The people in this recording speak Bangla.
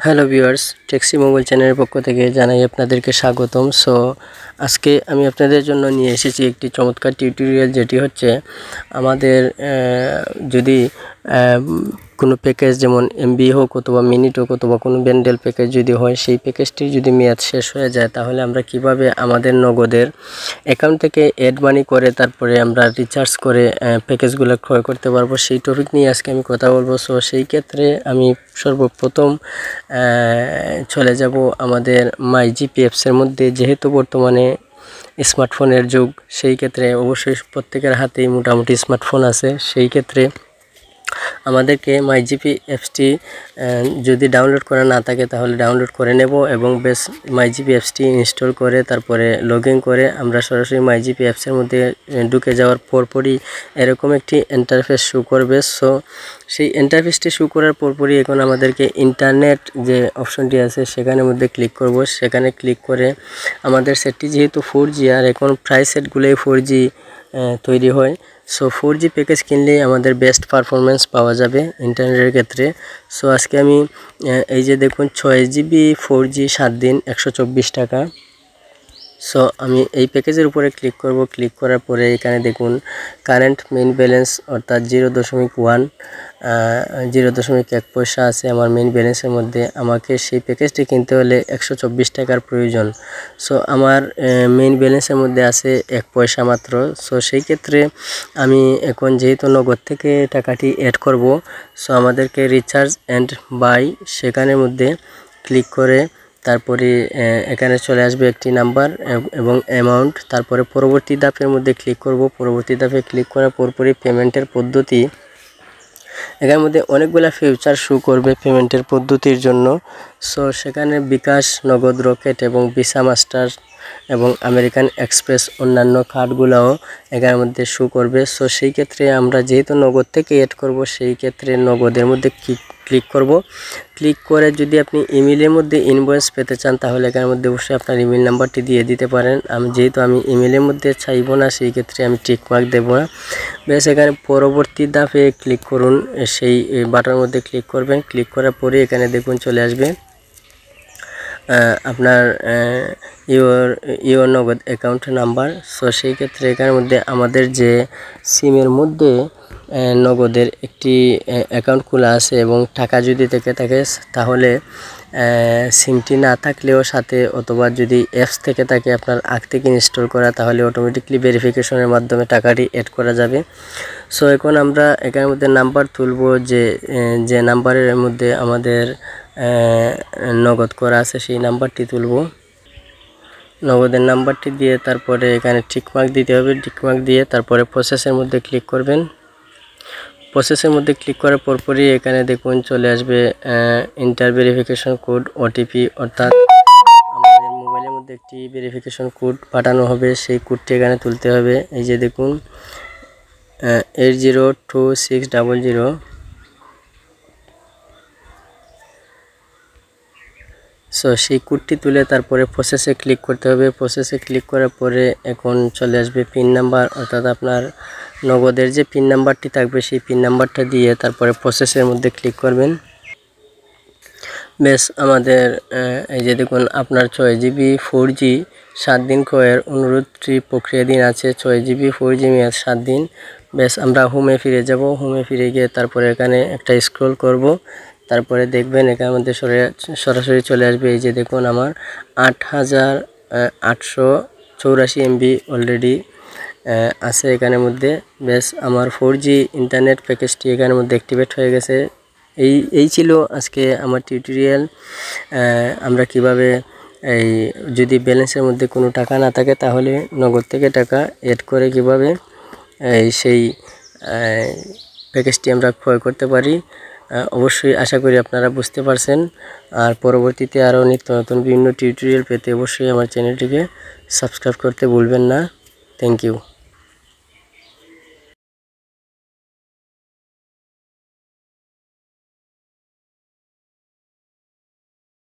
হ্যালো ভিউয়ার্স, টেক্সি মোবাইল চ্যানেলের পক্ষ থেকে জানাই আপনাদেরকে স্বাগতম। সো আজকে আমি আপনাদের জন্য নিয়ে এসেছি একটি চমৎকার টিউটোরিয়াল, যেটি হচ্ছে আমাদের যদি কোনো প্যাকেজ যেমন এমবি হোক অথবা মিনিট হোক অথবা কোনো ব্যান্ডেল প্যাকেজ যদি হয়, সেই প্যাকেজটি যদি মেয়াদ শেষ হয়ে যায় তাহলে আমরা কিভাবে আমাদের নগদের অ্যাকাউন্ট থেকে অ্যাড মানি করে তারপরে আমরা রিচার্জ করে প্যাকেজগুলো ক্রয় করতে পারবো, সেই টপিক নিয়ে আজকে আমি কথা বলবো। সো সেই ক্ষেত্রে আমি সর্বপ্রথম চলে যাব আমাদের মাই জিপি অ্যাপসের মধ্যে। যেহেতু বর্তমানে স্মার্টফোনের যুগ, সেই ক্ষেত্রে অবশ্যই প্রত্যেকের হাতেই মোটামুটি স্মার্টফোন আছে। সেই ক্ষেত্রে আমাদেরকে মাই জিপি অ্যাপসটি যদি ডাউনলোড করা না থাকে তাহলে ডাউনলোড করে নেব এবং বেশ মাই জিপি অ্যাপসটি ইনস্টল করে তারপরে লগ ইন করে আমরা সরাসরি মাই জিপি অ্যাপসের মধ্যে ঢুকে যাওয়ার পরপরই এরকম একটি ইন্টারফেস শো করবে। সো সেই ইন্টারফেসটি শো করার পরপরই এখন আমাদেরকে ইন্টারনেট যে অপশনটি আছে সেখানের মধ্যে ক্লিক করব। সেখানে ক্লিক করে আমাদের সেটটি যেহেতু 4G, আর এখন প্রায় সেটগুলোই 4G তৈরি হয়। সো 4G প্যাকেজ কিনলেই আমাদের বেস্ট পারফরমেন্স পাওয়া যাবে ইন্টারনেটের ক্ষেত্রে। সো আজকে আমি এই যে দেখুন 6GB 4G 7 দিন 124 টাকা। সো আমি এই প্যাকেজের উপরে ক্লিক করব। ক্লিক করার পরে এখানে দেখুন কারেন্ট মেইন ব্যালেন্স অর্থাৎ 0.1 পয়সা আছে আমার মেইন ব্যালেন্সের মধ্যে। আমাকে সেই প্যাকেজটি কিনতে হলে 124 টাকার প্রয়োজন। সো আমার মেইন ব্যালেন্সের মধ্যে আছে 1 পয়সা মাত্র। সো সেই ক্ষেত্রে আমি এখন যেহেতু নগদ থেকে টাকাটি অ্যাড করব, সো আমাদেরকে রিচার্জ অ্যান্ড বাই সেখানের মধ্যে ক্লিক করে তারপরে এখানে চলে আসবে একটি নাম্বার এবং অ্যামাউন্ট। তারপরে পরবর্তী ধাপের মধ্যে ক্লিক করব। পরবর্তী ধাপে ক্লিক করার পরপরই পেমেন্টের পদ্ধতি, এখানের মধ্যে অনেকগুলো ফিউচার শো করবে পেমেন্টের পদ্ধতির জন্য। সো সেখানে বিকাশ, নগদ, রকেট এবং ভিসা মাস্টার এবং আমেরিকান এক্সপ্রেস অন্যান্য কার্ডগুলোও এখানের মধ্যে শো করবে। সো সেই ক্ষেত্রে আমরা যেহেতু নগদ থেকে অ্যাড করব, সেই ক্ষেত্রে নগদের মধ্যে ক্লিক করব। ক্লিক করে যদি আপনি ইমেলের মধ্যে ইনভয়েস পেতে চান তাহলে এখানের মধ্যে অবশ্যই আপনার ইমেল নাম্বারটি দিয়ে দিতে পারেন। যেহেতু আমি ইমেলের মধ্যে চাইব না, সেই ক্ষেত্রে আমি টিক মার্ক দেব না। বেশ, এখানে পরবর্তী ধাপে ক্লিক করুন, সেই বাটনের মধ্যে ক্লিক করবেন। ক্লিক করার পরে এখানে দেখুন চলে আসবে আপনার ইওর নগদ অ্যাকাউন্ট নাম্বার। সো সেই ক্ষেত্রে এখানের মধ্যে আমাদের যে সিমের মধ্যে নগদের একটি অ্যাকাউন্ট খোলা আছে এবং টাকা যদি থেকে থাকে তাহলে সিমটি না থাকলেও সাথে, অথবা যদি অ্যাপস থেকে থাকে আপনার আগ থেকে ইনস্টল করা, তাহলে অটোমেটিকলি ভেরিফিকেশনের মাধ্যমে টাকাটি অ্যাড করা যাবে। সো এখন আমরা এখানের মধ্যে নাম্বার তুলব, যে নাম্বারের মধ্যে আমাদের নগদ করা আছে সেই নাম্বারটি তুলব। নগদের নাম্বারটি দিয়ে তারপরে এখানে টিকমার্ক দিতে হবে। টিকমার্ক দিয়ে তারপরে প্রসেসের মধ্যে ক্লিক করবেন। প্রসেসের মধ্যে ক্লিক করার পরপরই এখানে দেখুন চলে আসবে ইন্টার ভেরিফিকেশন কোড, ওটিপি, অর্থাৎ আমাদের মোবাইলের মধ্যে একটি ভেরিফিকেশন কোড পাঠানো হবে। সেই কোডটি এখানে তুলতে হবে। এই যে দেখুন 802600। সো সেই কোডটি তুলে তারপরে প্রসেসে ক্লিক করতে হবে। প্রসেসে ক্লিক করার পরে এখন চলে আসবে পিন নাম্বার, অর্থাৎ আপনার নগদের যে পিন নাম্বারটি থাকবে সেই পিন নাম্বারটা দিয়ে তারপরে প্রসেসের মধ্যে ক্লিক করবেন। বেশ, আমাদের এই যে দেখুন আপনার 6GB 4G 7 দিন ক্রয়ের অনুরোধটি প্রক্রিয়াধীন আছে। 6GB 4G মেয়াদ 7 দিন। বেশ, আমরা হোমে ফিরে যাব। হোমে ফিরে গিয়ে তারপরে এখানে একটা স্ক্রল করব। তারপরে দেখবেন এখানের মধ্যে সরাসরি চলে আসবে। এই যে দেখুন আমার 8884 MB অলরেডি আছে এখানের মধ্যে। বেশ, আমার 4G ইন্টারনেট প্যাকেজটি এখানের মধ্যে অ্যাক্টিভেট হয়ে গেছে। এই ছিল আজকে আমার টিউটোরিয়াল। আমরা কিভাবে যদি ব্যালেন্সের মধ্যে কোনো টাকা না থাকে তাহলে নগদ থেকে টাকা অ্যাড করে কিভাবে সেই প্যাকেজটি আমরা ক্রয় করতে পারি। অবশ্যই আশা করি আপনারা বুঝতে পারছেন। আর পরবর্তীতে আরও নিত্য নতুন বিভিন্ন টিউটোরিয়াল পেতে অবশ্যই আমার চ্যানেলটিকে সাবস্ক্রাইব করতে ভুলবেন না। Thank you.